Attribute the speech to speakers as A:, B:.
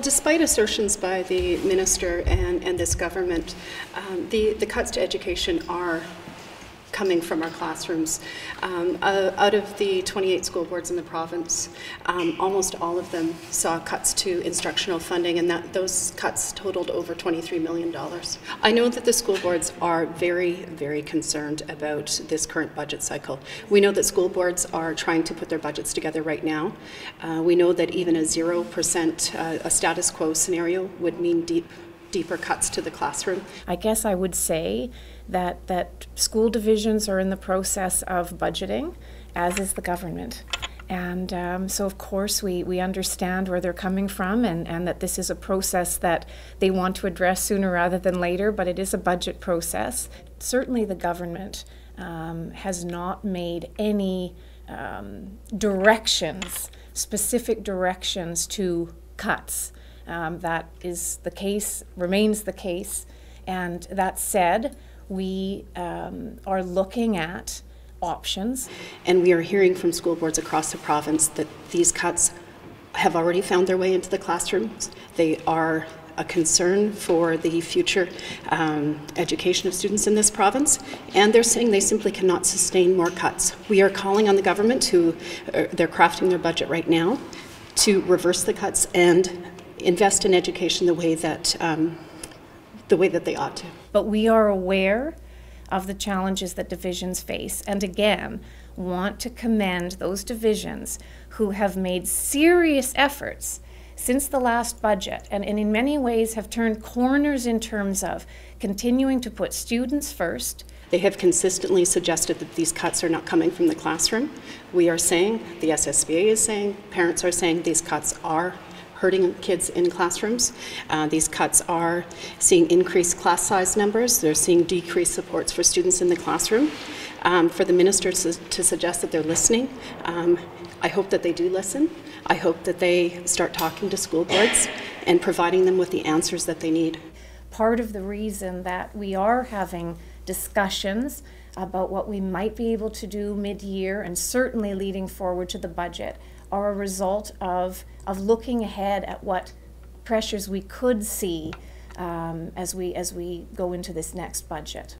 A: despite assertions by the minister and this government, the cuts to education are coming from our classrooms. Out of the 28 school boards in the province, almost all of them saw cuts to instructional funding, and those cuts totaled over $23 million. I know that the school boards are very, very concerned about this current budget cycle. We know that school boards are trying to put their budgets together right now. We know that even a 0%, a status quo scenario would mean deeper cuts to the classroom.
B: I guess I would say that school divisions are in the process of budgeting, as is the government. And so of course we understand where they're coming from and that this is a process that they want to address sooner rather than later, but it is a budget process. Certainly the government has not made any specific directions to cuts. That is the case, remains the case. And that said, we are looking at options.
A: And we are hearing from school boards across the province that these cuts have already found their way into the classrooms. They are a concern for the future education of students in this province, and they're saying they simply cannot sustain more cuts. We are calling on the government they're crafting their budget right now, to reverse the cuts and invest in education the way that they ought to.
B: But we are aware of the challenges that divisions face, and again, want to commend those divisions who have made serious efforts since the last budget and in many ways have turned corners in terms of continuing to put students first.
A: They have consistently suggested that these cuts are not coming from the classroom. We are saying, the SSBA is saying, parents are saying these cuts are hurting kids in classrooms. These cuts are seeing increased class size numbers. They're seeing decreased supports for students in the classroom. For the ministers to suggest that they're listening, I hope that they do listen. I hope that they start talking to school boards and providing them with the answers that they need.
B: Part of the reason that we are having discussions about what we might be able to do mid-year and certainly leading forward to the budget are a result of looking ahead at what pressures we could see as we go into this next budget.